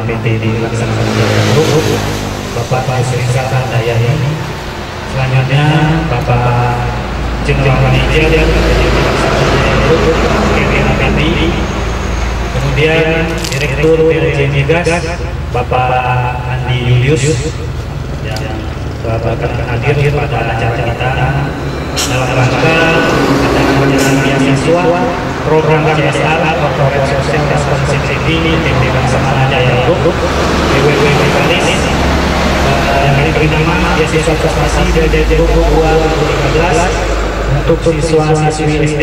PT dilaksanakan grup Bapak Yusri Dayani. Selanjutnya Bapak General Manager Kevin Effendi. Kemudian Direktur PLJ Migas Bapak Andi Julius yang akan hadir pada acara kita dalam rangka penyerahan beasiswa program CSR Corporate Social Responsibility PT Laksamana Jaya Group BWW Mekanis yang diberi nama beasiswa prestasi BJJ Group 2013 untuk siswa-siswi SD,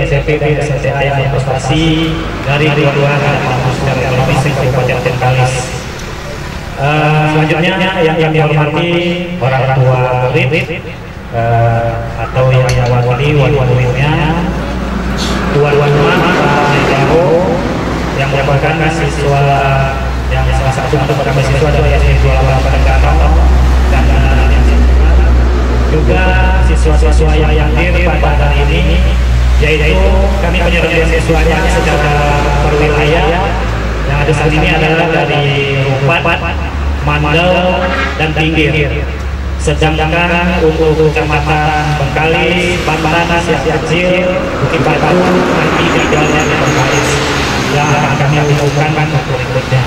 SMP, dan SMK yang prestasi dari dua-dua kampus ekonomi Kabupaten Bengkalis. Selanjutnya yang kami hormati orang tua murid atau yang mewakili wali-walinya, tuan rumah Pak yang merupakan siswa yang salah satu merupakan siswa dari SD 28 Kantong dan juga siswa-siswa yang hadir pada hari ini, yaitu kami menyerahkan beasiswanya secara perwilayah. Yang ada saat ini adalah dari Rupat, Mandel, dan Pinggir. Sedangkan untuk Kecamatan Bengkalis, Bantan, Siak Kecil, Bukit Batu, Mati, Tegal, dan Bengkalis yang akan kami umumkan berikutnya.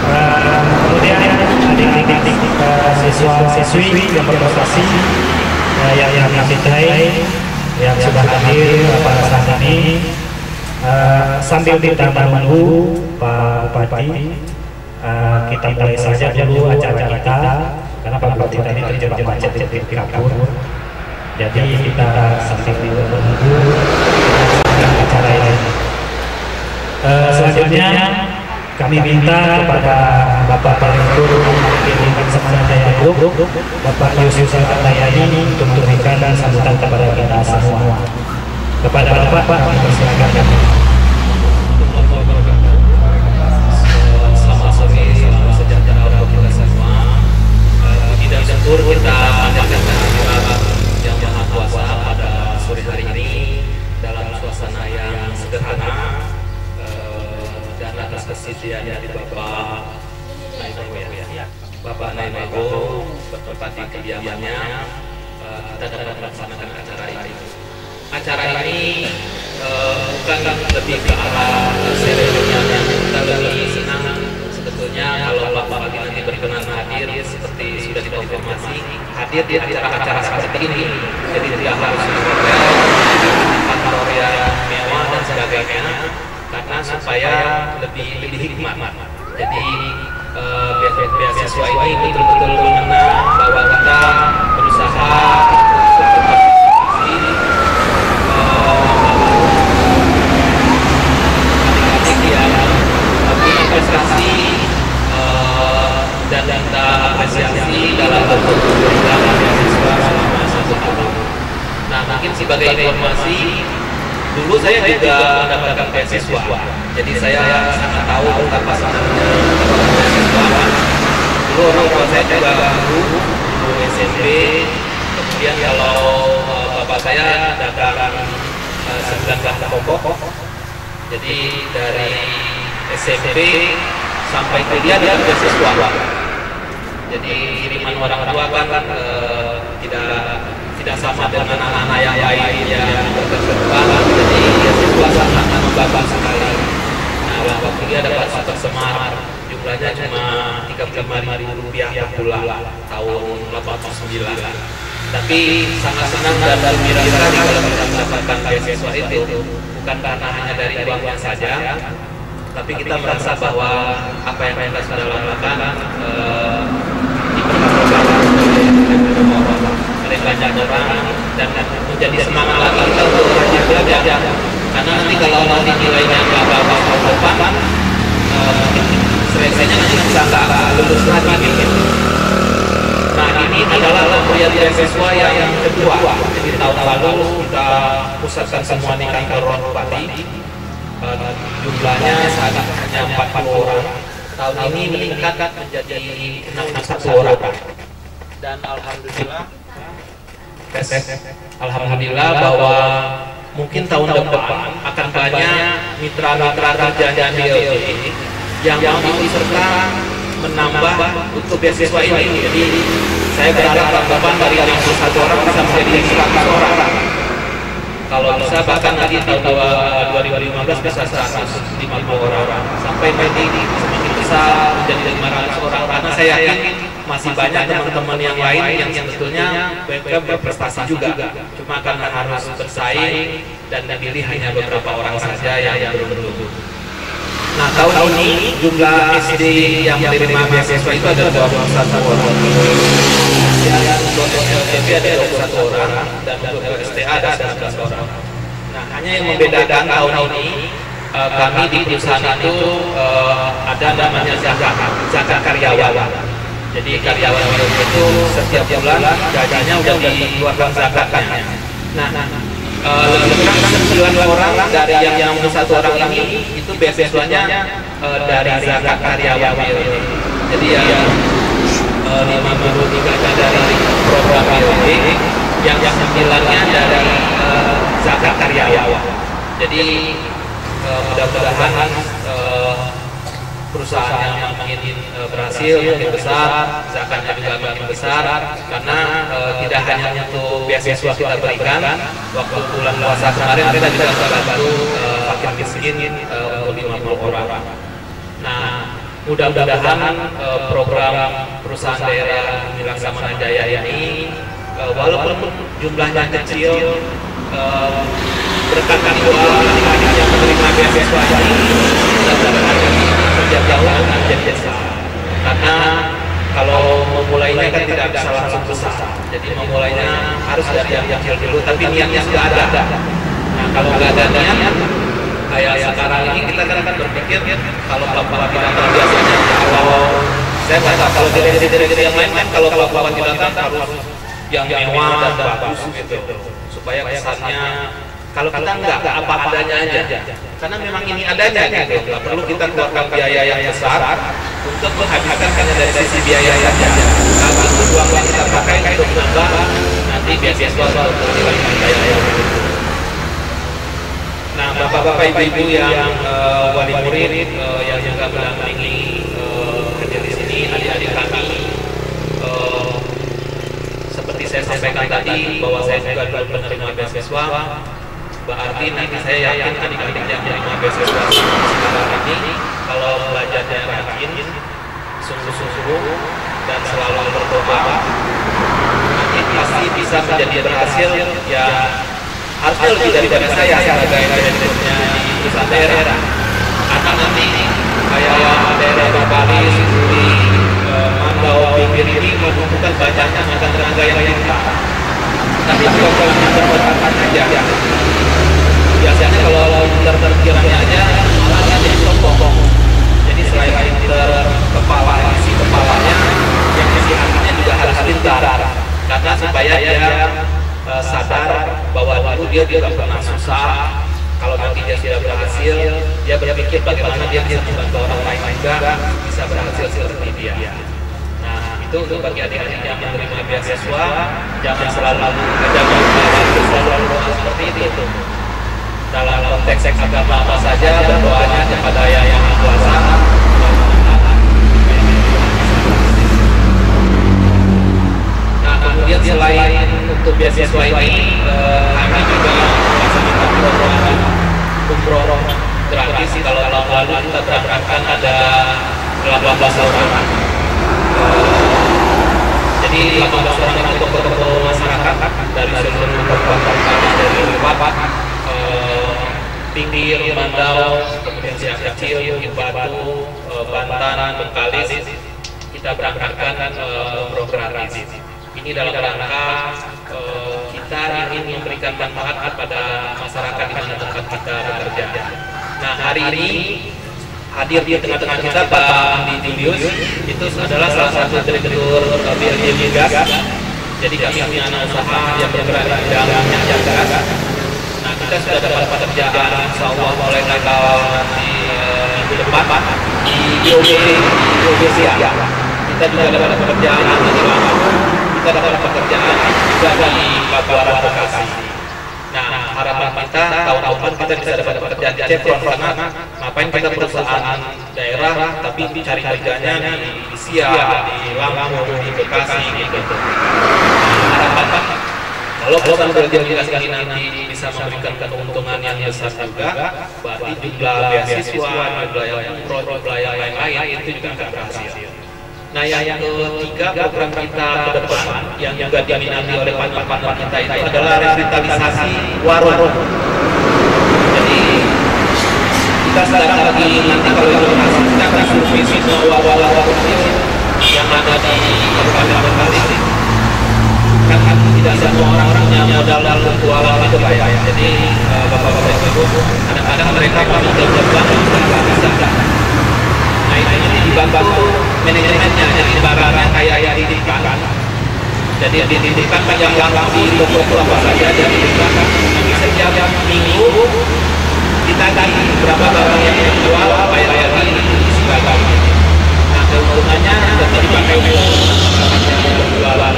Kemudian adik-adik siswa-siswi yang berprestasi yang kami cintai yang sudah hadir pada saat ini, sambil kita menunggu Pak Bupati, kita mulai saja dulu acara kita karena Pak Bupati tadi terjebak macet di Kapur. Jadi kita sambil menunggu acara ini. Selanjutnya kami minta kepada Bapak Direktur PT Laksamana Jaya Group, Bapak Yusri Dayani, untuk memberikan sambutan kepada kita semua. Kepada Bapak, kami persilakan. Selamat sore, salam sejahtera untuk kita semua. Puji dan syukur kita panjatkan kehadirat Yang Maha Kuasa pada sore hari ini dalam suasana yang sederhana dan atas kesediaannya di Bapak Naimago bertempat di kediamannya, kita dapat melaksanakan acara ini. Acara ini bukan lebih ke arah seremonial, kita lebih senang sebetulnya kalau Bapak nanti berkenan hadir seperti sudah dikonfirmasi hadir di acara-acara seperti ini. Jadi tidak harus di hotel, kantor yang mewah dan sebagainya, karena supaya lebih hikmat. Jadi beasiswa ini betul-betul mengena bahwa kita berusaha prestasi dan kita apresiasi dalam bentuk program beasiswa selama 1 tahun. Nah, mungkin sebagai informasi, dulu saya juga mendapatkan beasiswa, jadi saya sangat tahu tentang pasangannya beasiswa. Dulu orang tua saya juga guru SMP, kemudian kalau bapak saya dagang 19 pokok, jadi dari SMP sampai kuliah dia beasiswa. Jadi kiriman orang tua kan tidak sama dengan anak-anak yang lain yang berkecukupan. Jadi beasiswa sangat membantu sekali. Nah, waktu kuliah dapat satu semar, jumlahnya cuma Rp35.000 per bulan tahun 89. Tapi sangat senang dan gembira sekali kalau kita mendapatkan beasiswa itu, bukan karena hanya dari uangnya saja, tapi kita merasa bahwa apa yang kita sudah lakukan oleh banyak orang dan menjadi semangat lagi kita untuk rajin belajar. Karena nanti kalau nanti nilainya nggak bagus tahun depan, seleksinya nanti bisa nggak lulus lagi. Nah, ini adalah pemberian beasiswa yang kedua. Jadi tahun lalu kita pusatkan semua di kantor Bupati. Jumlahnya saat hanya 40 orang. Tahun ini meningkat menjadi 61 orang. Dan alhamdulillah bahwa mungkin tahun depan akan banyak mitra-mitra kerjanya BLJ yang mau ikut serta menambah untuk beasiswa ini. Jadi saya berharap tambahan dari 61 orang bisa menjadi 100 orang. Kalau bisa bahkan nanti tahun 2015 bisa 150 orang sampai nanti semakin besar menjadi 500 orang, karena saya yakin masih banyak teman-teman yang lain yang sebetulnya mereka berprestasi juga, cuma karena harus bersaing dan dipilih hanya beberapa orang saja yang beruntung. Nah, tahun ini jumlah SD yang menerima beasiswa itu ada 21 orang. Untuk SMP ada 21 orang dan untuk STA ada 19 orang. Nah, hanya yang membedakan tahun ini kami di perusahaan itu ada namanya zakat karyawan. Jadi karyawan itu setiap bulan gajinya udah dikeluarkan zakatnya. Nah, lebih kurang 9 orang dari yang 61 orang ini itu beasiswanya dari zakat karyawan ini. Jadi ya 53 dari program BOD, yang 9-nya dari zakat karyawan. Jadi mudah-mudahan perusahaan yang makin berhasil, makin besar, zakatnya juga makin besar, karena tidak hanya untuk beasiswa kita berikan. Waktu bulan puasa kemarin kita juga membantu fakir miskin untuk 50 orang. Nah, mudah-mudahan program perusahaan daerah Milang Samana Jaya ini walaupun jumlahnya kecil, berkat doa adik-adik yang menerima beasiswa ini sejak jauh menjadi besar. Karena kalau memulainya kan tidak bisa langsung besar, jadi memulainya harus dari yang kecil dulu, tapi niatnya sudah ada. Nah, kalau nggak ada niat, kayak sekarang ini kita kan berpikir kalau bapak kita biasanya kalau saya nggak tahu kalau direksi yang lain kan kalau bapak kita kan harus yang mewah dan bagus gitu supaya kesannya. Kalau kita enggak apa adanya aja, karena memang ini adanya gitu, nggak perlu kita keluarkan biaya yang besar untuk menghabiskan hanya dari sisi biaya saja. Kalau itu uang yang kita pakai untuk menambah nanti beasiswa untuk nilai biaya. Nah, bapak-bapak ibu-ibu yang wali murid yang juga mendampingi hadir di sini, adik-adik kami, seperti saya sampaikan tadi bahwa saya juga dulu penerima beasiswa, berarti nanti saya yakin adik-adik yang menerima beasiswa sekarang ini kalau belajarnya rajin, sungguh-sungguh dan selalu berdoa, nanti pasti bisa menjadi berhasil. Ya harusnya lebih daripada saya sebagai direkturnya di perusahaan daerah, karena nanti kayak daerah Bali, Suli, Mandau, Pinggir ini membutuhkan banyaknya tenaga yang pintar, tapi juga kalau kita berkata aja biasanya kalau pintar terkiranya aja malah jadi sombong. Jadi selain pintar kepala, isi kepalanya, yang isi hatinya juga harus pintar, karena supaya dia sadar bahwa dulu dia juga pernah susah. Kalau nanti dia sudah berhasil, dia berpikir bagaimana dia bisa membantu orang lain juga bisa berhasil seperti dia. Nah, itu untuk bagi adik-adik yang menerima beasiswa, jangan selalu seperti itu. Dalam konteks agama apa saja, berdoanya kepada Yang Maha Kuasa. Nah, kemudian selain untuk beasiswa ini, kami juga melaksanakan program umroh gratis. Kalau tahun lalu kita berangkatkan ada 18 orang. Jadi 18 orang itu tokoh-tokoh masyarakat dari seluruh kabupaten, dari Bapak, Pinggir, Mandau, kemudian Siak Kecil, Batu, Bantan, Bengkalis, kita berangkatkan umroh gratis. Ini dalam rangka kita ingin memberikan manfaat kepada masyarakat di mana tempat kita bekerja. Nah, hari ini hadir di tengah-tengah kita Pak Andi Julius, itu adalah salah satu direktur BLJ Migas. Jadi kami punya anak usaha yang bergerak di bidang minyak gas. Nah, kita sudah dapat pekerjaan insya Allah mulai tanggal minggu depan di Indonesia. Kita juga dapat pekerjaan di Lampung, kita dapat pekerjaan juga di Pabuaran Bekasi. Nah, harapan kita tahun depan kita bisa dapat pekerjaan di Chevron, karena ngapain kita perusahaan daerah tapi cari kerjanya di Siak, di Lampung, di Bekasi gitu. Harapan kalau program berorganisasi ini nanti bisa memberikan keuntungan yang besar juga, berarti jumlah beasiswa, jumlah yang pro, jumlah yang lain-lain itu juga akan berhasil. Nah, yang ketiga program kita ke depan yang juga diminati oleh partner-partner kita itu adalah revitalisasi warung. Jadi kita sedang lagi nanti kalau itu berhasil kita akan survei semua warung yang ada di Kabupaten Bekasi. Kan tidak semua orang punya modal dalam jualan itu Pak ya. Jadi bapak-bapak ibu kadang-kadang mereka punya bank nggak bisa. Nah ini dibantu manajemennya, jadi barangnya kayak dititipkan. Jadi dititipkan yang langsung di toko apa saja jadi dititipkan. Nanti setiap minggu ditagih berapa barang yang dijual, bayar lagi isi barang. Nah keuntungannya tetap dipakai untuk berjualan.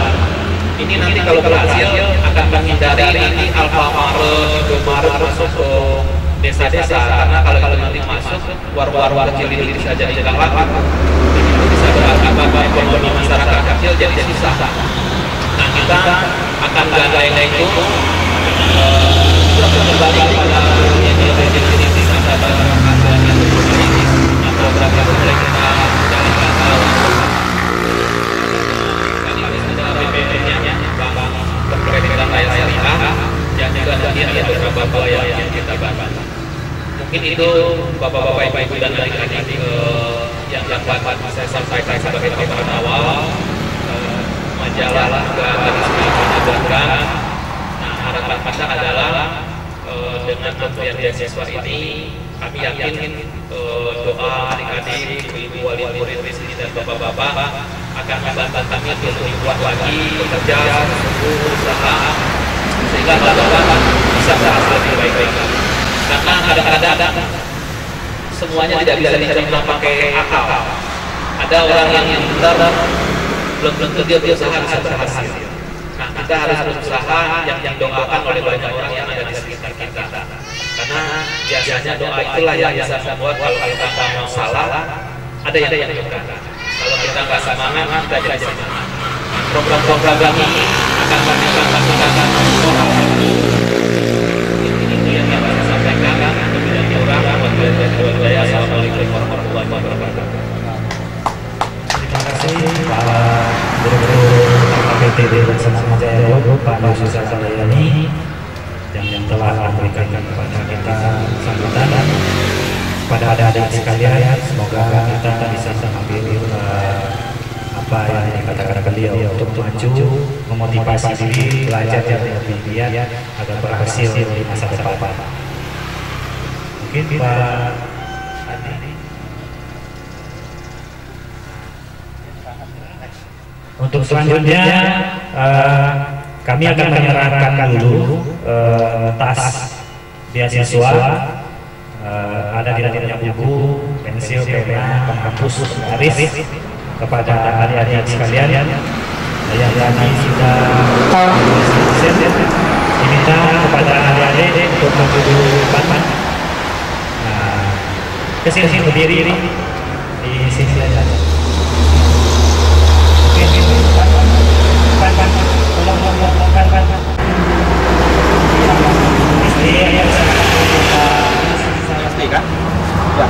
Ini nanti kalau berhasil akan menghindari nanti Alfamart, Indomaret masuk ke desa-desa, karena kalau nanti masuk warung-warung kecil ini bisa jadi galak, itu bisa berakibat ekonomi masyarakat kecil jadi susah. Nah kita akan gandeng itu kembali pada ini bisa dapat hasilnya yang program yang mulai kita jalankan. Perkreditan Raya Syariah yang juga nanti ada beberapa yang kita bahas. Mungkin itu bapak-bapak ibu dan adik-adik yang dapat saya sampaikan sebagai paparan awal. Majalah juga tadi sudah menyebutkan. Nah harapan kita adalah dengan pemberian beasiswa ini kami yakin doa adik-adik, ibu-ibu, wali murid di sini dan bapak-bapak akan membantu kami untuk lebih kuat lagi bekerja, berusaha sehingga bapak-bapak bisa berhasil lebih baik-baik. Karena kadang-kadang semuanya tidak bisa dicerna pakai akal. Ada orang yang pintar belum tentu dia berusaha bisa berhasil. Nah kita harus berusaha yang didoakan oleh banyak orang yang ada di sekitar kita. Karena biasanya doa itulah yang bisa membuat kalau kita mau salah ada yang berkata. Kalau kita nggak semangat, kita jadi semangat. Program-program ini akan kami lakukan soal ini yang saya sampaikan. Kemudian orang wabarakatuh. Assalamualaikum warahmatullahi wabarakatuh. Terima kasih para guru-guru KPTD dan Senama Jaya Group, Pak Yusuf Salayani yang telah memberikan kepada kita sambutan. Pada adik-adik sekalian, semoga kita bisa mengambil apa yang dikatakan beliau untuk maju, memotivasi diri, belajar yang lebih giat agar berhasil di masa depan. Mungkin Pak Adi. Untuk selanjutnya kami akan menyerahkan dulu tas beasiswa. Ada di dalamnya buku, pensil, pena, penghapus, garis kepada adik-adik sekalian yang kami sudah diminta kepada adik-adik untuk maju depan. Kesini berdiri di sini aja. Oke, pasti kan? Ya.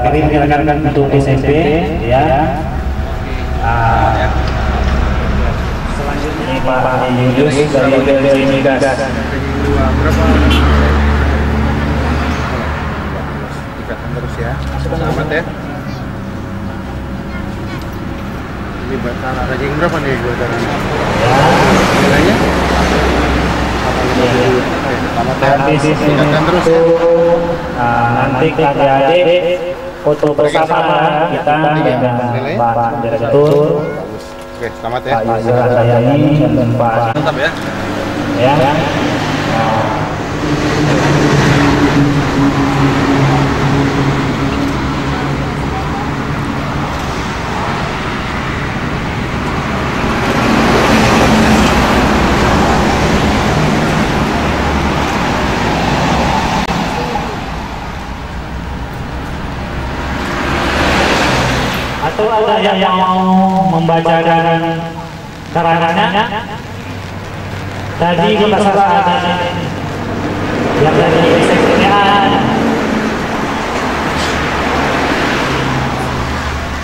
kirim silakan untuk SMP ya. Selanjutnya Pak Yunus dari PLC Migas. Ikatan terus ya. Selamat ya. Ini bakal ranking berapa nih buat nilainya? Nanti Ikatan terus ya. Nanti adik-adik foto bersama kita dengan Pak Direktur. Oke, selamat ya. Pak Yusra Dayani dan Pak Mantap ya. ya. Atau ada yang mau membacakan karangannya? Tadi kita salah ada yang dari SSPA.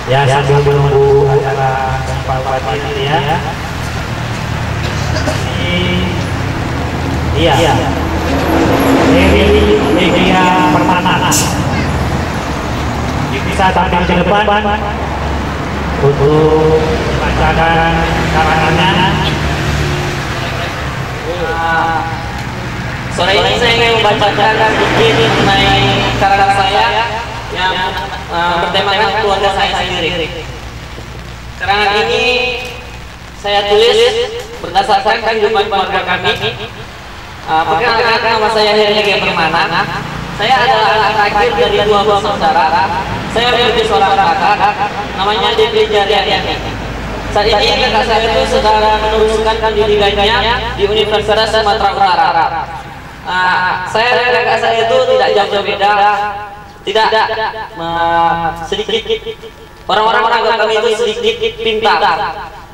Ya, sambil menunggu acara Pak Bupati nanti ya. Iya. Dari media pertama. Bisa tampil ke depan untuk membacakan karangannya. Sore ini saya ingin membacakan sedikit mengenai karangan saya yang bertemakan keluarga saya sendiri. Karangan ini saya tulis berdasarkan kehidupan keluarga kami. Perkenalkan, nama saya Heri Permana. Saya adalah anak terakhir dari 2 bersaudara. Saya memiliki seorang kakak, namanya Devi Jariani. Saat ini kakak saya itu sedang meneruskan pendidikannya di Universitas Sumatera Utara. Saya dan kakak saya itu tidak jauh beda, tidak sedikit. Orang-orang menganggap kami itu sedikit pintar.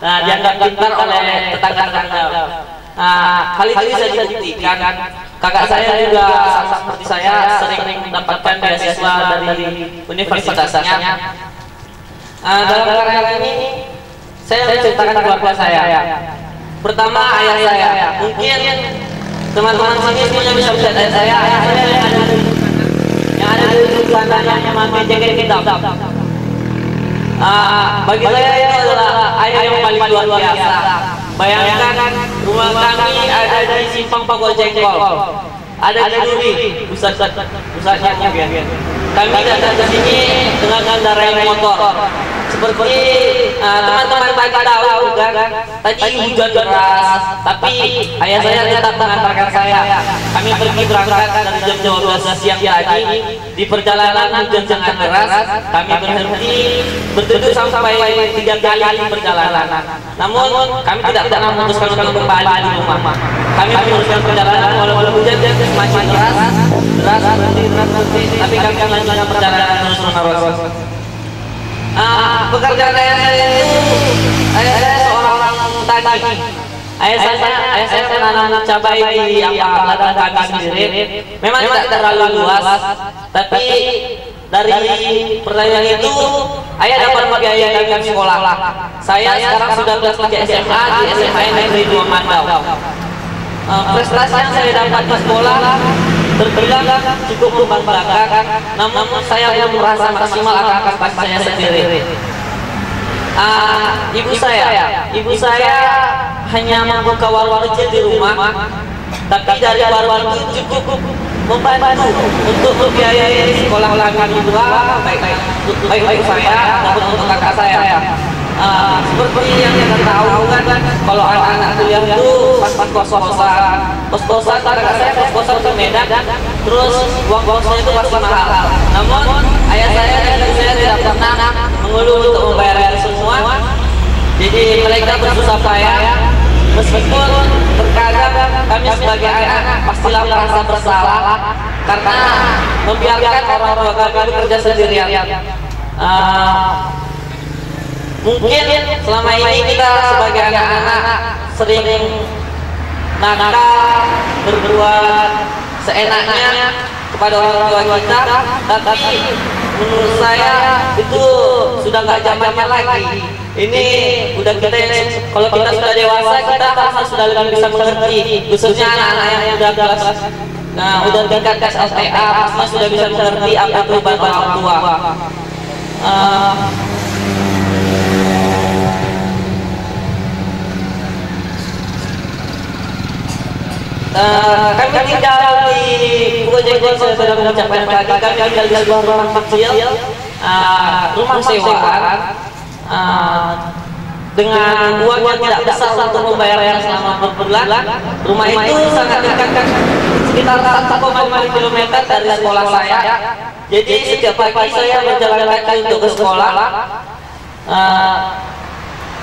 Dianggap pintar oleh tetangga-tetangga. Hal itu bisa dibuktikan. Kakak saya juga sama seperti saya sering mendapatkan beasiswa dari universitasnya. Dalam karangan ini saya menceritakan keluarga saya. Pertama, ayah saya. Mungkin teman-teman sini semuanya bisa melihat ayah saya. Ayah saya yang ada di sananya yang memakai jaket hitam. Bagi saya itu adalah ayah yang paling luar biasa. Bayangkan rumah kami ada di Simpang Pago Jengkol, ada di Duri, pusatnya mungkin. Kami datang ke sini dengan kendaraan motor. Seperti teman-teman pagi tahu kan, tadi hujan deras, tapi ayah saya tetap mengantarkan saya. Kami pergi berangkat dari jam 12 siang tadi. Di perjalanan hujan sangat deras, kami berhenti berteduh sampai 3 kali perjalanan. Namun kami tidak pernah memutuskan untuk kembali di rumah. Kami meneruskan perjalanan walaupun hujan semakin deras, tapi kami melanjutkan perjalanan terus-menerus. Pekerjaan saya itu, ayah saya seorang petani. Ayah saya menanam cabai di ladang kami sendiri. Memang tidak terlalu luas, tapi dari pertanian itu ayah dapat membiayai kami sekolah. Saya sekarang sudah kelas 3 SMA di SMA Negeri 2 Mandau. Prestasi yang saya dapat di sekolah terbilang cukup membanggakan, namun saya belum merasa maksimal akan prestasi saya sendiri. Ibu saya hanya membuka warung kecil di rumah, tapi dari warung itu cukup membantu untuk membiayai sekolah kami berdua, baik saya maupun untuk kakak saya. Seperti yang kita tahu kan, kalau anak-anak kuliah itu pas kos-kosan, kakak saya kos-kosan ke Medan, terus uang-uangnya itu pasti mahal. Namun ayah saya dan ibu saya tidak pernah mengeluh untuk membayar semua. Jadi mereka bersusah payah, meskipun terkadang kami sebagai anak pastilah merasa bersalah karena membiarkan orang tua kami bekerja sendirian. Mungkin selama ini kita sebagai anak-anak sering nakal, berbuat seenaknya kepada orang tua kita, tapi menurut saya itu sudah nggak zamannya lagi. Ini udah kita, kalau kita sudah dewasa, kita harus sudah lebih bisa mengerti, khususnya anak-anak yang udah kelas, udah tingkat kelas LTA, harusnya sudah bisa mengerti apa itu bantuan orang tua. Kami tinggal di Purworejo, saya sudah mengucapkan tadi, kami tinggal di sebuah rumah kecil, rumah sewaan, dengan uang yang tidak besar untuk membayarnya selama berbulan. Rumah itu sangat dekat, sekitar 1,5 km dari sekolah saya. Jadi setiap pagi saya berjalan kaki untuk ke sekolah.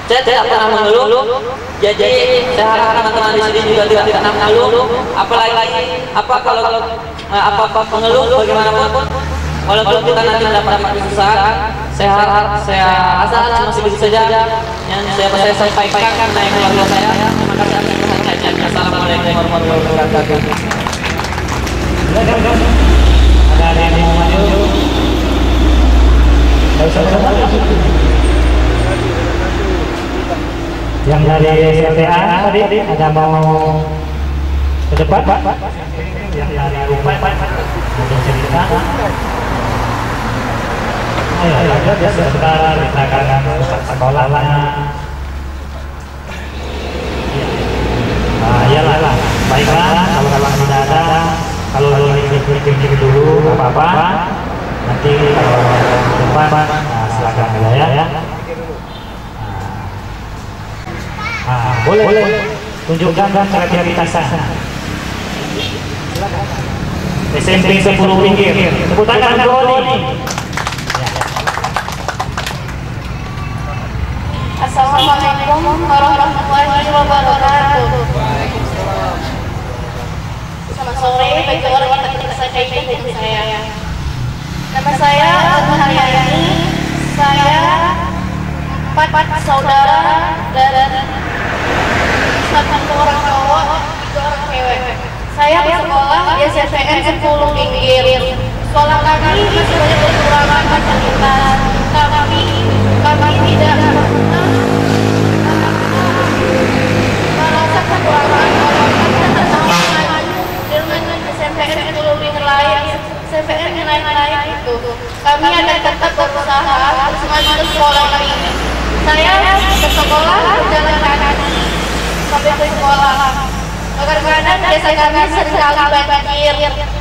Saya tidak pernah mengeluh. Jadi saya harap teman-teman di sini juga tidak pernah mengeluh. Apalagi apa mengeluh bagaimanapun, walaupun kita nanti mendapat kesusahan, saya harap, saya rasa cuma segitu saja yang saya sampaikan karena keluarga saya. Terima kasih atas perhatiannya. Assalamualaikum warahmatullahi wabarakatuh. Ada yang mau maju? Yang dari SLTA tadi ada mau ke depan, Pak? Yang dari rumah, Pak? Mau cerita? Ayo, ada sebentar kita akan sekolahnya. Iyalah, baiklah. Kalau tidak ada, kalau dikit dulu, nggak apa-apa. Nanti kalau depan, silakan ya. Boleh tunjukkan kreativitasnya. SMP 10 pinggir. Tepuk tangan Doni. Assalamualaikum warahmatullahi wabarakatuh. Selamat sore bagi orang yang tak saja dengan saya. Nama saya Haryani. Saya 4 saudara dan 1 orang cowok, 3 orang cewek. Saya bersekolah di SMPN 10 Pinggir. Sekolah kami masih banyak kekurangan fasilitas. Kami tidak pernah merasa kekurangan dengan SMPN 10 Pinggir lain. SMPN yang lain-lain itu. Kami akan tetap berusaha semangat sekolah ini. Saya bersekolah berjalan kaki sampai ke sekolah. Kadang-kadang desa kami seringkali banjir.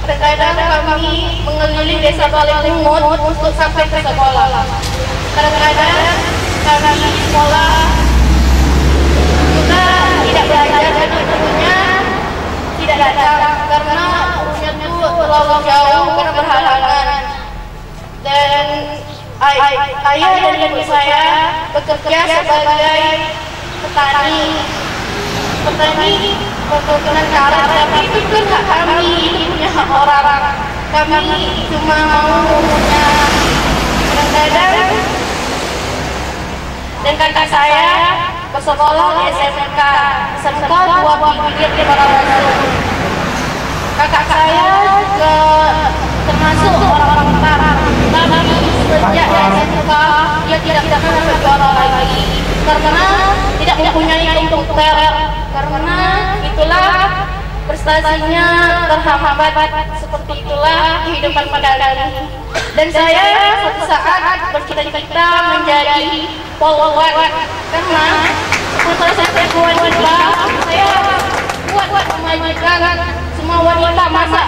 Terkadang kami mengelilingi desa Balingmut untuk sampai ke sekolah. Kadang-kadang kami di sekolah juga tidak belajar dan gurunya tidak datang karena gurunya itu terlalu jauh karena berhalangan. Dan ayah dan ibu saya bekerja sebagai petani perkebunan karet, tapi itu kan hak kami, itu punya hak orang. Kami cuma mau punya kadang-kadang. Dan kakak saya bersekolah di SMK 2 Pinggir di Barawasu. Kakak saya juga termasuk orang-orang utara, tapi sejak SMK dia tidak bisa berjualan lagi karena tidak mempunyai komputer. Karena itulah prestasinya terhambat, seperti itulah kehidupan pedagang. Dan saya suatu saat bercita-cita menjadi polwan karena setelah saya wanita, saya buat memajukan semua wanita. Masa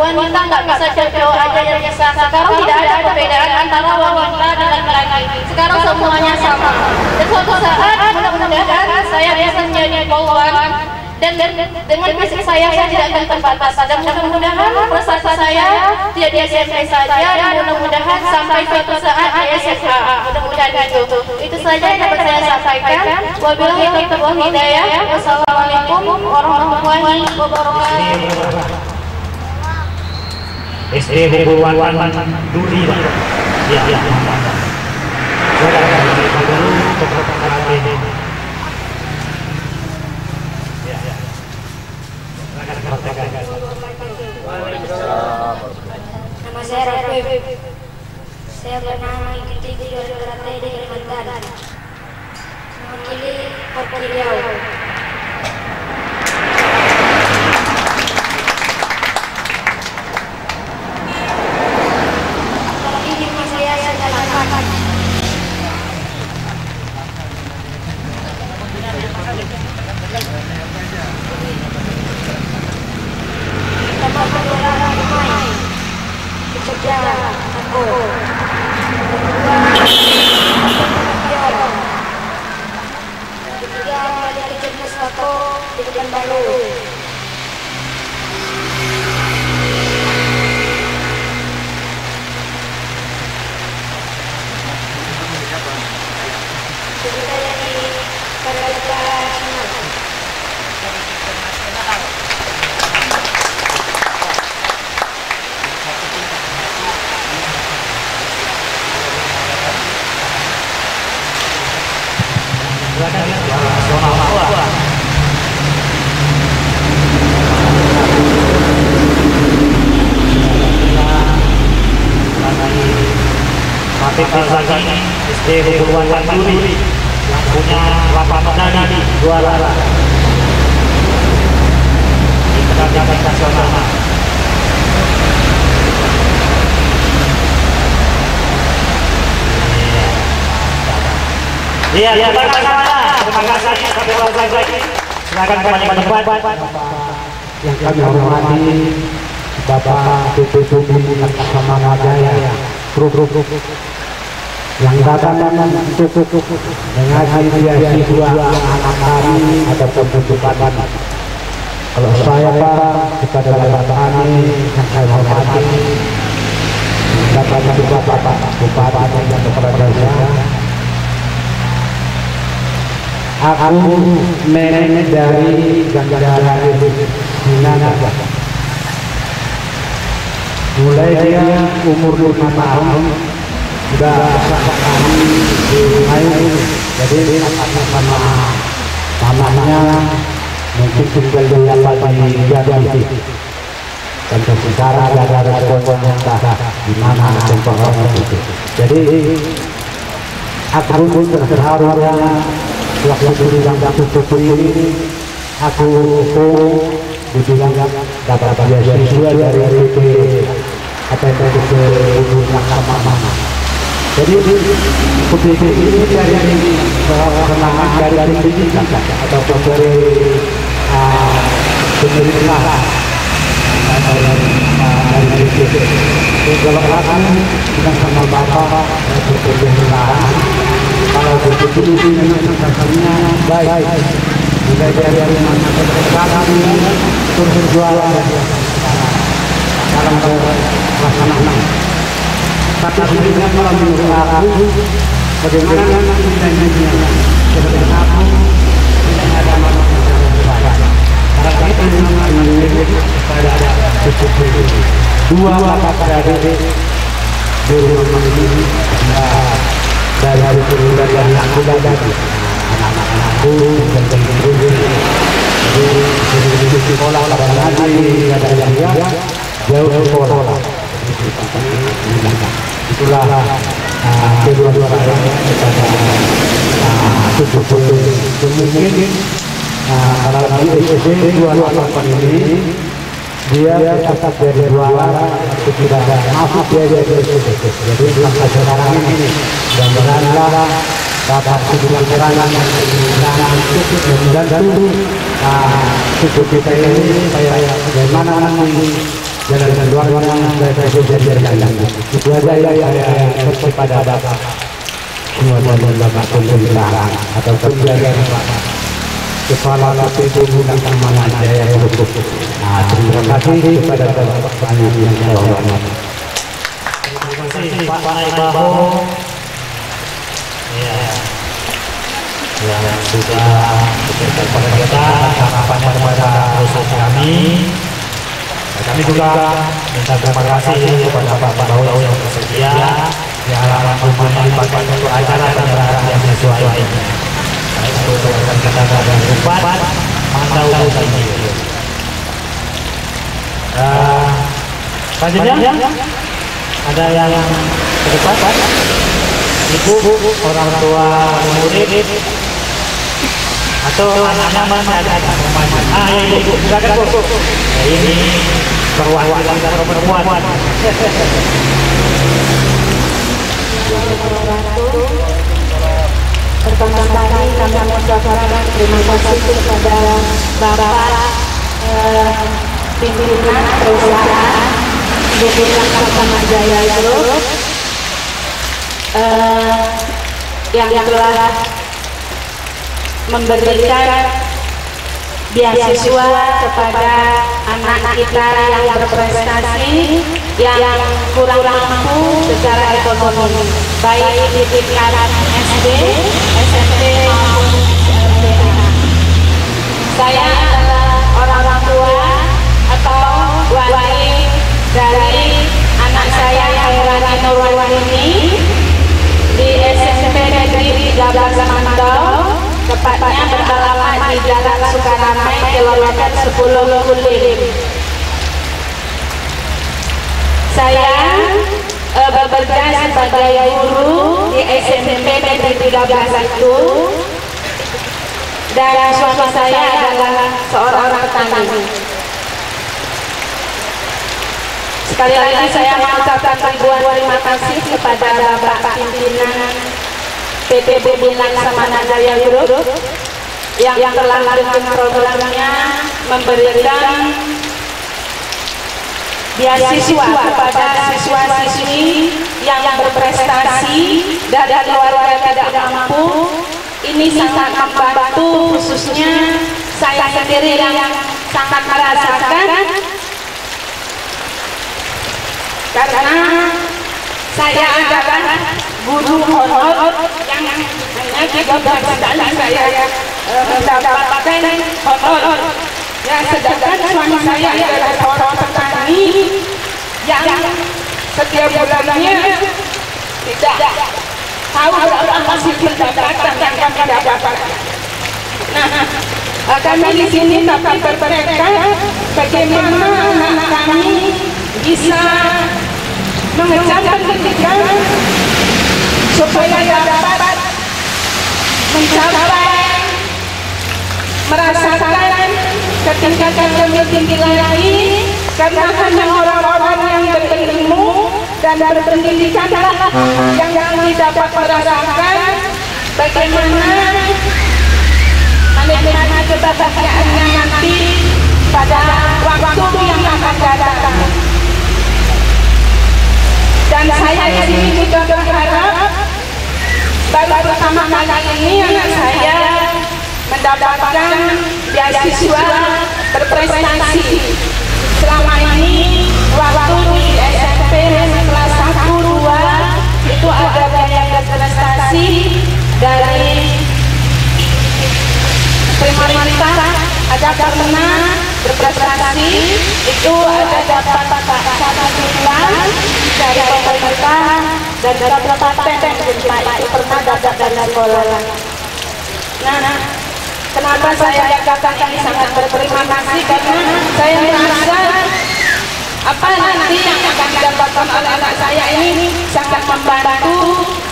wanita nggak bisa cowok aja yang bisa? Sekarang tidak ada perbedaan antara wanita dan laki-laki. Sekarang semuanya sama. Dan suatu saat mudah-mudahan saya bisa menjadi polwan. Dan dengan fisik saya tidak akan terbatas. Dan mudah-mudahan prestasi saya tidak di SMP saja, dan mudah-mudahan sampai suatu saat di SMA. Mudah-mudahan itu saja yang dapat saya sampaikan. Wabillahi taufiq wal hidayah. Wassalamualaikum warahmatullahi wabarakatuh. SD Hubungan Duri, Pak. Iya. Nama saya Rafi. Saya pernah mengikuti kejuaraan karate di Kalimantan, mewakili Kota Riau. Tapi hikmah saya sudah lengkap. Pertama kejuaraan pemain, bekerja, takut. Ketiga, kembali ke Jurnas Tako di Pekanbaru. Ketiga dari Karaliga Nasional. Fatih Al-Zaki SD Hubungan Banduri yang punya 8 medali juara di penerbangan nasional. Iya, terima kasih Fatih Al-Zaki. Silakan kembali ke tempat. Yang kami hormati Bapak BPD Laksamana Jaya, Group yang datang untuk mengasih beasiswa anak kami ataupun tuntutan. Kalau saya Pak kepada Bapak Ani yang saya hormati, datang juga Bapak Bupati dan kepada saya. Aku nenek dari Gandaran Hinana. Mulai dia umur 5 tahun sudah kami di rumah, jadi sama mamanya mungkin tinggal di apa di Jakarta. Dan sekarang ada respon yang di mana tempat itu. Jadi aku terharu waktu dibilang tutup ini, aku dibilang dapat beasiswa dari RP atau dari Laksamana. Jadi PBB ini dari kemenangan dari pendidikan atau dari pemerintah dari PBB. Kalau kami dengan sama Bapak pemerintahan, kalau PBB ini memang rasanya baik. Mulai dari mana kami terus berjualan dalam pelaksanaan. Tapi sebenarnya kalau menurut aku, bagaimana nilainya sebenarnya aku tidak ada masalah karena kita memang pada cukup dua bapak adik di rumah ini dari keluarga yang aku dari anak-anakku dan teman-teman. Jadi di sekolah lagi ada yang jauh sekolah. Itulah kedua-dua orang kepada mungkin kalau di SD 28 ini dia tetap dari juara tidak ada masuk dia jadi sampai sekarang ini dan beranda dapat hubungan serangan dan suku kita ini bagaimana nanti jalan luar-luar saya jadi itu aja yang kepada Bapak semua Bapak pemerintahan atau penjaga kepala BPD Laksamana Jaya. Terima kasih kepada Bapak Ani yang saya hormati. Terima kasih Pak Naibaho yang sudah memberikan kepada kita harapannya kepada proses kami. Kami juga minta terima kasih kepada Pak Bawo yang bersedia yang halaman rumahnya dipakai untuk acara penyerahan beasiswa ini. Baik untuk rekan kita dari Rupat, Mandau dan Video. Selanjutnya ada yang ke depan, ibu, orang tua murid, atau anak-anak mana ada rumahnya. Ibu, silakan Bu. Nah, ini perwakilan perempuan. Pertama kali kami mengucapkan terima kasih kepada Bapak pimpinan perusahaan Bintang Pertama Jaya Group yang telah memberikan beasiswa kepada anak kita yang berprestasi, yang kurang mampu secara ekonomi, baik di tingkat SD, SMP maupun SMA. Saya adalah orang tua atau wali dari anak saya Khairani Nurwardini di SMP Negeri 13 Mantau, tepatnya beralamat di Jalan Sukaramai, kilometer 10 Kulim. Saya bekerja sebagai guru di SMP Negeri 13 itu, dan suami saya adalah seorang petani. Sekali lagi saya mengucapkan ribuan terima kasih kepada Bapak pimpinan PT Bintang Samana Jaya Group yang telah dengan programnya memberikan beasiswa kepada siswa-siswi yang berprestasi dan keluarga tidak mampu. Ini sangat membantu, khususnya saya sendiri yang sangat merasakan, karena saya adalah guru honor yang hanya 13 kali saya mendapatkan honor. Ya, sedangkan suami saya adalah seorang petani yang setiap bulannya tidak tahu berapa hasil pendapatan yang kami dapatkan. Nah, kami di sini dapat bertekad bagaimana anak kami bisa mengejar pendidikan supaya dapat mencapai merasakan ketingkatan lebih tinggi lagi, karena hanya orang-orang yang berilmu dan berpendidikan yang kami dapat merasakan bagaimana menikmati kebahagiaannya nanti pada waktu yang akan datang. Dan saya di sini juga berharap baru pertama kali ini anak saya mendapatkan beasiswa berprestasi. Selama ini waktu di SMP kelas 1, 2 itu ada yang berprestasi dari pemerintah, ada pernah berprestasi itu ada dapat 1 bulan dari pemerintah dan dapat paten itu pernah dapat dari sekolah. Nah, kenapa saya katakan ini sangat berterima kasih, karena saya merasa apa nanti yang akan didapatkan oleh anak saya ini sangat membantu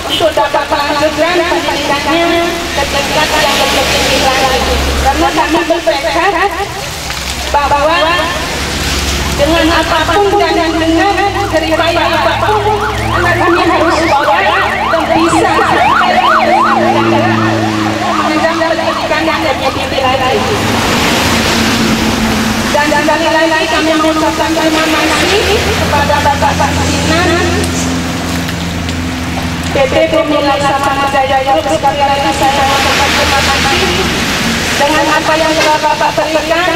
untuk dapat melanjutkan pendidikannya ke tingkat yang lebih tinggi lagi. Karena kami bertekad bahwa dengan apapun dan dengan jeripaya apapun anak kami harus bawa dan bisa pendidikan yang lebih tinggi lagi. Dan sekali lagi kami mengucapkan terima kasih kepada Bapak pimpinan PT Bintang Samana Jaya Group. Sekali lagi saya mengucapkan terima kasih dengan apa yang telah Bapak berikan.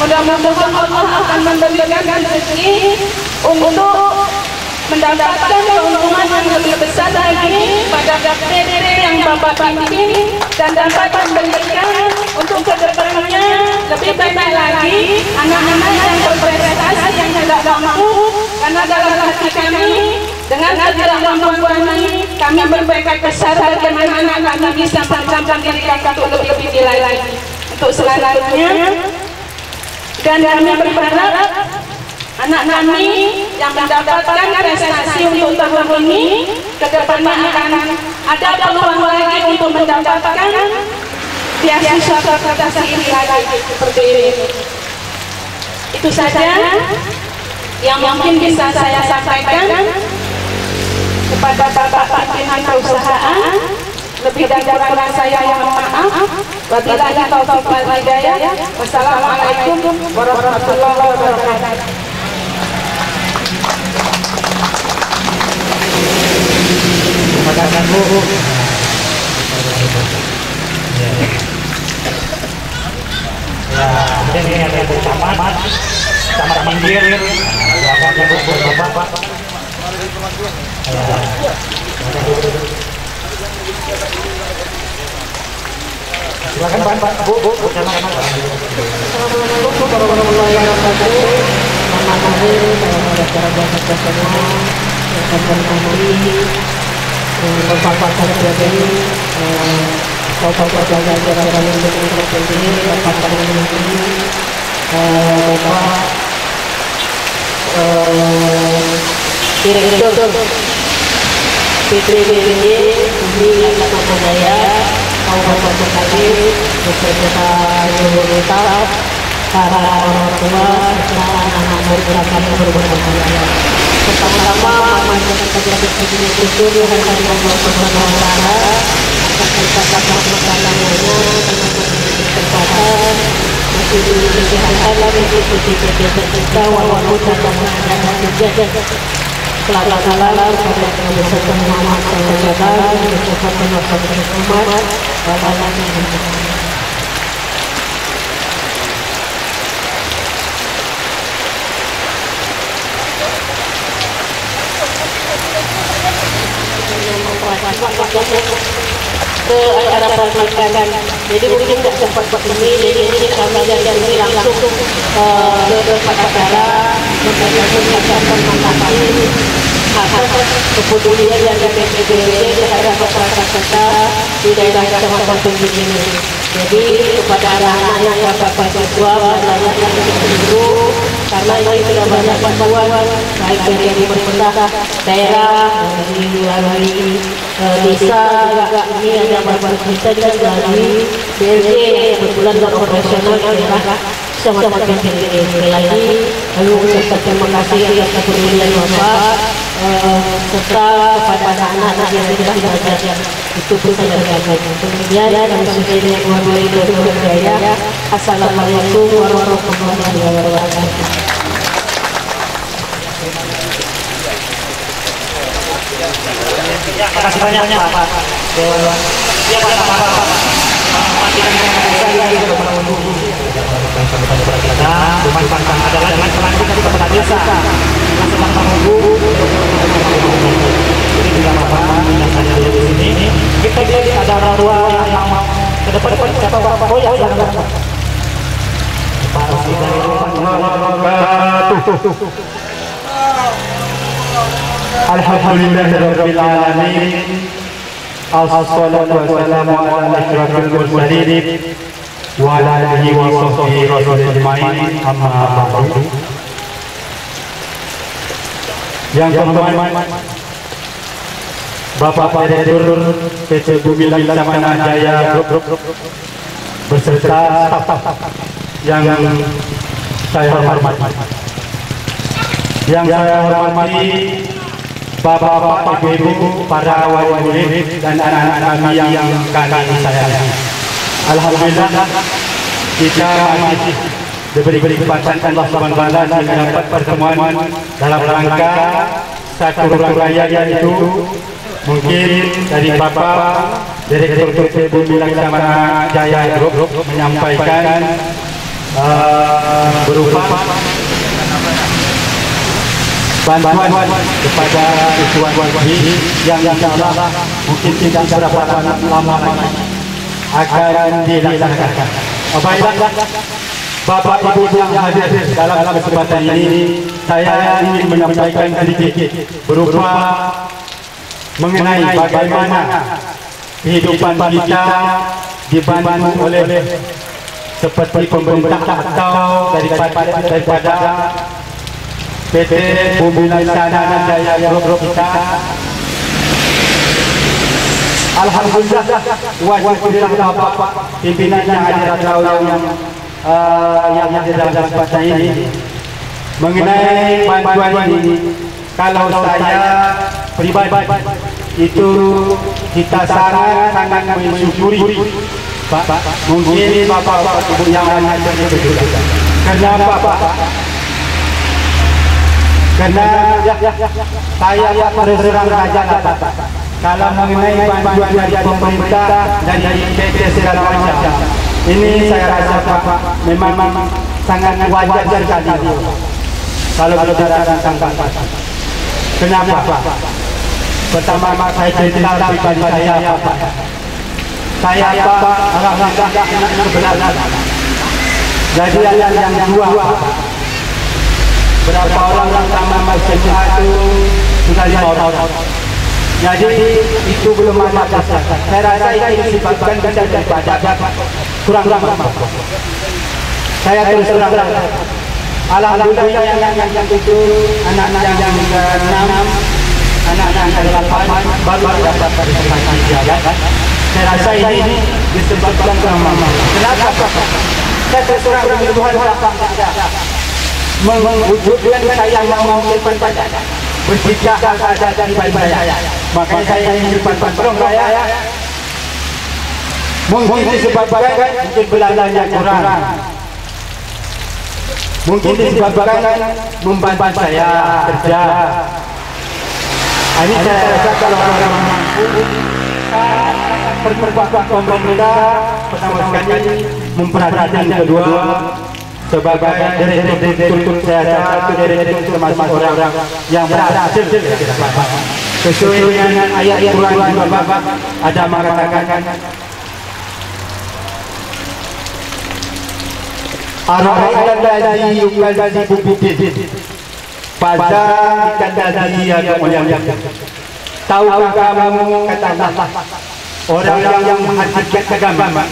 Mudah-mudahan Allah akan memberikan rezeki untuk mendapatkan keuntungan yang lebih besar lagi pada PT yang Bapak pimpin, dan dapat memberikan untuk kedepannya lebih baik lagi anak-anak yang berprestasi yang tidak mampu. Karena dalam hati kami dengan ketidakmampuan kami bertekad besar bagaimana anak kami bisa mencapai diri kami untuk lebih tinggi lagi untuk selanjutnya. Dan kami berharap Anak kami yang mendapatkan prestasi untuk tahun ini, kedepannya akan ada peluang lagi untuk mendapatkan beasiswa prestasi ini lagi seperti ini. Itu saja yang mungkin bisa saya sampaikan kepada Bapak pimpinan perusahaan. Lebih dan kurang saya mohon maaf. Wabillahi taufiq wal hidayah. Wassalamualaikum warahmatullahi wabarakatuh. Terima kasih Bu. Ya, kemudian ini ada Bu Camat minggir. Silakan Bu Bapak. Silakan Pak Bu Camat. Assalamualaikum warahmatullahi wabarakatuh. Selamat hari para saudara semua yang kami Bapak saudara ini Bapak saudara kami untuk ini Bapak saudara ini Bapak Direktur PTBD di Kota Jaya Kabupaten Bekasi beserta Yogyakarta, para orang tua serta anak-anak murid kami berbahagia. Pertama-tama memanjatkan kepada syukur yang kami mohon atas kata-kata kesempatan masih diberi kesehatan mengikuti kegiatan kita walaupun dalam keadaan hujan. Salam kepada beserta Muhammad SAW beserta Muhammad ke acara pernikahan. Jadi mungkin tidak sempat ini, jadi ini kami dari langsung ke acara menyampaikan atas kepedulian dari PTBD terhadap masyarakat kita di daerah Kecamatan Tungging ini. Jadi kepada anak-anak yang dapat siswa banyak yang begitu karena ini sudah banyak bantuan baik dari pemerintah daerah, dari desa juga ini ada bantuan kita dan dari BLJ yang kebetulan operasional daerah Kecamatan Tungging ini lagi. Lalu ucapkan terima kasih atas kepedulian Bapak serta kepada anak-anak yang sudah belajar. Itu pun saya sampaikan. Kemudian kami sudah diwakili Gubernur Jaya. Assalamualaikum warahmatullahi wabarakatuh. Terima kasih banyak Pak. Ya Pak. Adalah dengan pelantikan kepala desa ini juga Bapak saya di sini kita jadi ada orang tua yang mau ke depan siapa Bapak ya silakan Pak Alhamdulillahirabbil alamin. Assalatu wassalamu ala asyrafil mursalin wa ala alihi wa sahbihi ajmain. Amma ba'du. Yang terhormat Bapak Direktur PT Bumi Laksamana Jaya Group beserta staf yang saya hormati. Yang saya hormati Bapak-bapak, ibu-ibu, para wali murid dan anak-anak kami yang kami sayangi. Alhamdulillah kita masih diberi kesempatan Allah Subhanahu wa taala dapat pertemuan dalam rangka satu rangkaian yaitu mungkin dari Bapak Direktur PT Bumi Laksamana Jaya Group menyampaikan berupa bantuan kepada tuan wali yang insyaallah mungkin tidak berapa lama lagi akan dilaksanakan. Baiklah Bapak Ibu yang hadir dalam kesempatan ini, saya ingin menyampaikan sedikit berupa mengenai bagaimana kehidupan kita dibantu oleh seperti pemerintah atau daripada PT Bumi Laksana dan Jaya Group kita. Alhamdulillah wajib Bapak pimpinannya hadir atau yang di dalam kesempatan ini mengenai bantuan ini. Kalau saya pribadi itu kita sangat mensyukuri Pak. Mungkin Bapak Ibu yang lain betul. Kenapa Pak? Karena saya terus terang saja Pak. Kalau mengenai bantuan dari pemerintah dan dari PT segala macam, ini saya rasa Pak memang sangat wajar sekali. Kalau bicara tentang Bapak, kenapa Pak? Pertama saya cerita pribadi saya Pak. Saya Pak alhamdulillah anak sebelah. Jadi yang dua Pak. Berapa orang yang sama masjid itu sudah 5 orang. Jadi itu belum ada dasar. Saya rasa itu disebabkan bisa daripada kurang. Saya terus terang. Alhamdulillah yang itu anak-anak yang ke-6, anak-anak yang ke-8 baru dapat kesempatan jalan. Saya rasa ini disebabkan kurang. Kenapa Pak? Saya terus terang dengan Tuhan mewujudkan saya yang mau berpandang bersikap ada dari saya. Makanya saya ingin berpandang saya mungkin disebabkan mungkin belanjanya kurang, mungkin disebabkan membantu saya kerja. Ini saya rasa kalau orang mampu pemerintah pertama sekali memperhatikan kedua sebagai direktur saya satu direktur termasuk orang yang berhasil sesuai dengan ayat Quran Bapak ada mengatakan Ar-Rahman alladzi yukadzibu bid-din pada kandadi yang mulia. Tahukah kamu kata Allah orang yang menghadirkan agama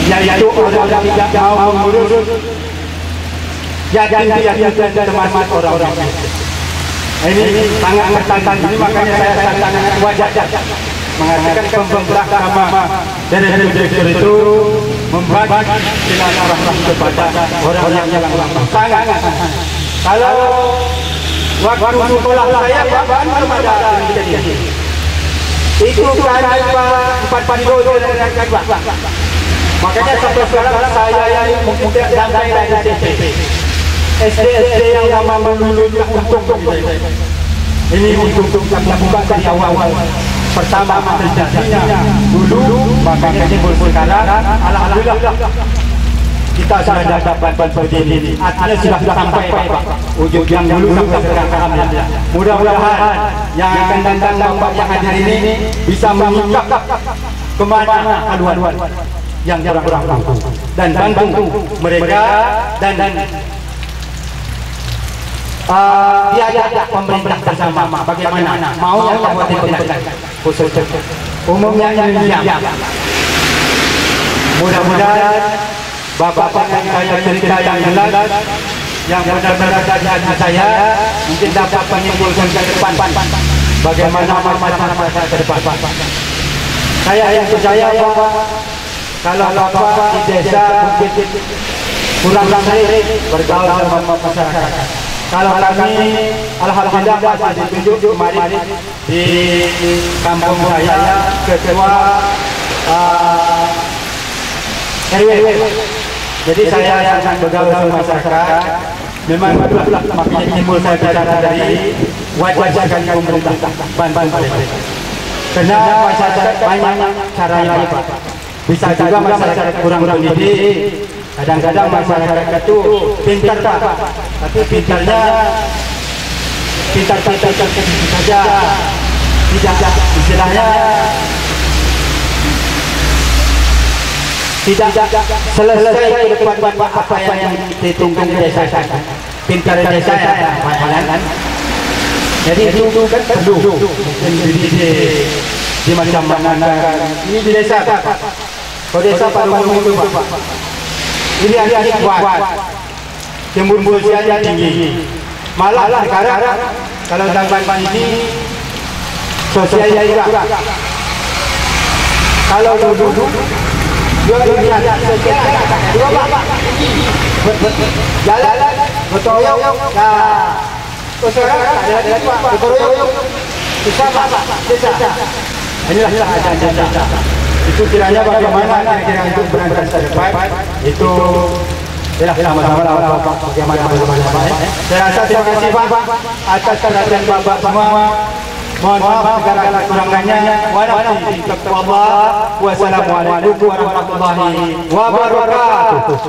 yaitu orang tidak mau mengurus yakin termasuk orang-orang ini sangat tertantang. Ini makanya saya sangat wajar mengatakan pemerintah agama dari direktur itu membagi silaturahmi kepada orang yang sangat. Kalau waktu sekolah saya Bapak belum ada itu kan 4 kilo dan Pak. Makanya sampai sekarang saya yang mungkin sampai dari SD yang memang menunjuk untuk ini untuk kami buka dari awal. Pertama terjadinya dulu makanya sekarang alhamdulillah kita sudah dapat seperti ini. Artinya sudah sampai Pak ujung yang dulu sampai sekarang alhamdulillah. Mudah-mudahan yang akan datang Bapak yang hadir ini bisa mengungkap kemana haluan yang kurang mampu dan bantu mereka dan diajak pemerintah bersama bagaimana mau yang kabupaten Penajam khusus umumnya Indonesia. Mudah-mudahan Bapak yang saya cerita yang jelas yang benar-benar dari hati saya mungkin dapat menimbulkan ke depan bagaimana masyarakat ke depan. Saya yang percaya Bapak kalau Bapak di desa mungkin kurang sering bergaul sama masyarakat. Kalau kami alhamdulillah masih ditunjuk kemarin di kampung saya ketua RW. Jadi saya sangat bergaul sama masyarakat. Memang makanya timbul saya bicara dari wajah pemerintah bantu mereka. Karena masyarakat banyak cara lain Pak. Bisa juga masyarakat kurang pendidik. Kadang-kadang masyarakat itu pintar Pak, tapi pintarnya pintar saja, tidak istilahnya tidak selesai ke depan apa yang ditunggu desa. Pintar desa ya, malah. Jadi itu kan perlu di macam mana ini di desa Pak. Kalau desa pada umum itu Pak. Ini adik-adik kuat. timbul sosialnya tinggi. Malah sekarang kalau zaman ini sosialnya juga. Kalau dulu dua dunia sosial dua jalan bertoyong ada bertoyong bersama desa. Inilah ada. Itu kiranya bagaimana kira-kira untuk berangkat ke depan itu ya sama-sama lah bagaimana. Saya rasa terima kasih Pak atas perhatian Bapak semua. Mohon maaf segala kekurangannya. Wassalamualaikum warahmatullahi wabarakatuh.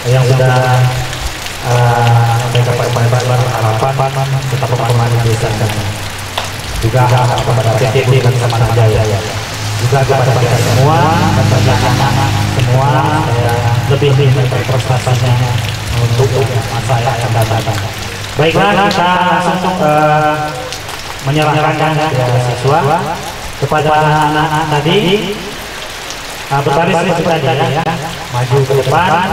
Yang sudah menyampaikan harapan tetap pemahaman desa dan juga kepada PTT dan Semarang Jaya, juga kepada kita semua dan bagi anak-anak semua lebih berprestasinya untuk masa yang akan datang. Baiklah, kita langsung menyerahkan siswa kepada anak-anak tadi berbaris saja ya, maju ke depan.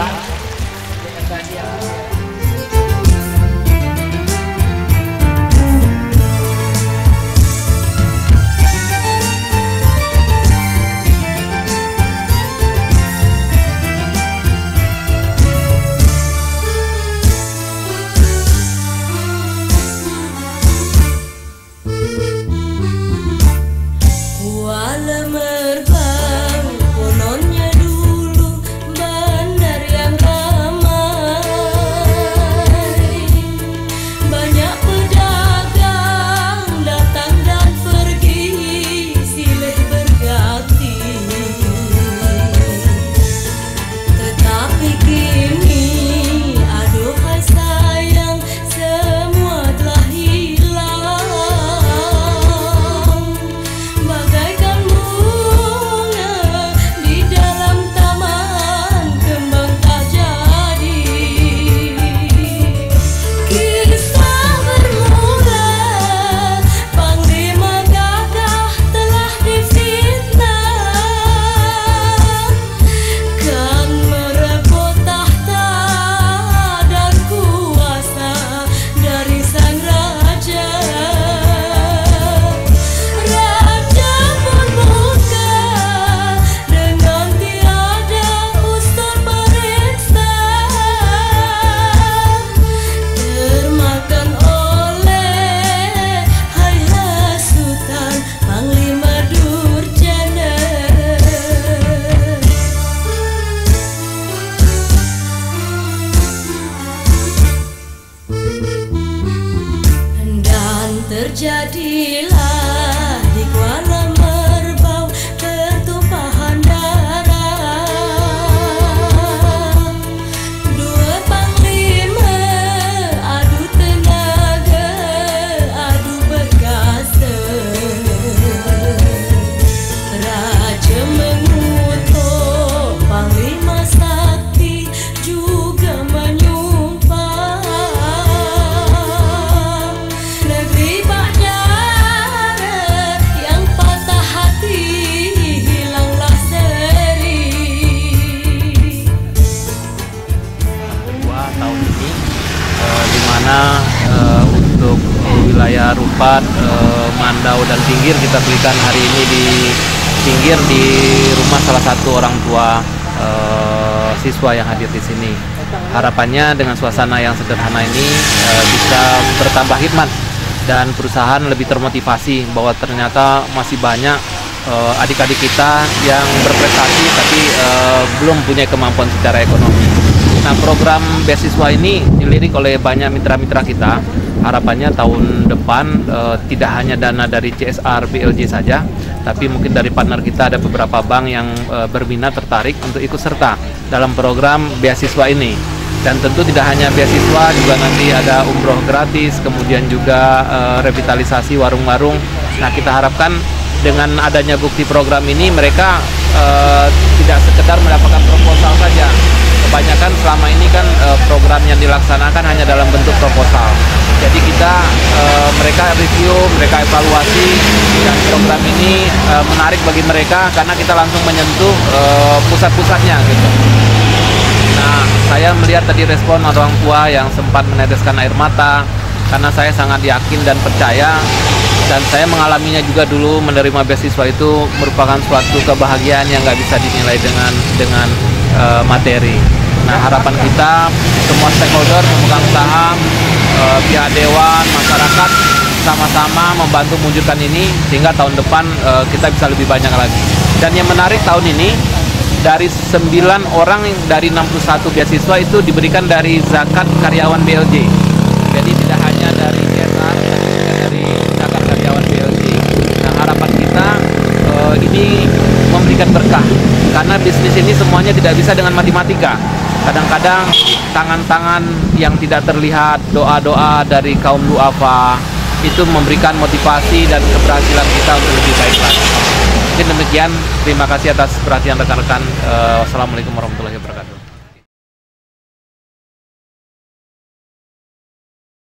Terjadilah di Kuala Merbau pertumpahan darah. Dua panglima adu tenaga, adu berkasa. Raja mengutuk Panglima Sakti juga menyumpah. Negeri untuk wilayah Rupat, Mandau dan Pinggir kita berikan hari ini di Pinggir di rumah salah satu orang tua siswa yang hadir di sini. Harapannya dengan suasana yang sederhana ini bisa bertambah hikmat dan perusahaan lebih termotivasi bahwa ternyata masih banyak adik-adik kita yang berprestasi tapi belum punya kemampuan secara ekonomi. Nah, program beasiswa ini dilirik oleh banyak mitra-mitra kita. Harapannya tahun depan tidak hanya dana dari CSR BLJ saja, tapi mungkin dari partner kita ada beberapa bank yang berminat tertarik untuk ikut serta dalam program beasiswa ini. Dan tentu tidak hanya beasiswa, juga nanti ada umroh gratis, kemudian juga revitalisasi warung-warung. Nah, kita harapkan dengan adanya bukti program ini mereka tidak sekedar mendapatkan proposal saja. Kebanyakan selama ini kan program yang dilaksanakan hanya dalam bentuk proposal. Jadi kita mereka review, mereka evaluasi, dan program ini menarik bagi mereka karena kita langsung menyentuh pusat-pusatnya gitu. Nah, saya melihat tadi respon orang tua yang sempat meneteskan air mata karena saya sangat yakin dan percaya, dan saya mengalaminya juga dulu. Menerima beasiswa itu merupakan suatu kebahagiaan yang nggak bisa dinilai dengan materi. Nah, harapan kita semua stakeholder, pemegang saham, pihak dewan, masyarakat sama-sama membantu mewujudkan ini sehingga tahun depan kita bisa lebih banyak lagi. Dan yang menarik tahun ini, dari 9 orang dari 61 beasiswa itu diberikan dari zakat karyawan BLJ. Jadi tidak hanya dari CSR, tapi juga dari zakat karyawan BLJ. Nah, harapan kita ini memberikan berkah, karena bisnis ini semuanya tidak bisa dengan matematika. Kadang-kadang tangan-tangan yang tidak terlihat, doa-doa dari kaum duafa itu memberikan motivasi dan keberhasilan kita untuk lebih baik lagi. Mungkin demikian, terima kasih atas perhatian rekan-rekan. Wassalamualaikum warahmatullahi wabarakatuh.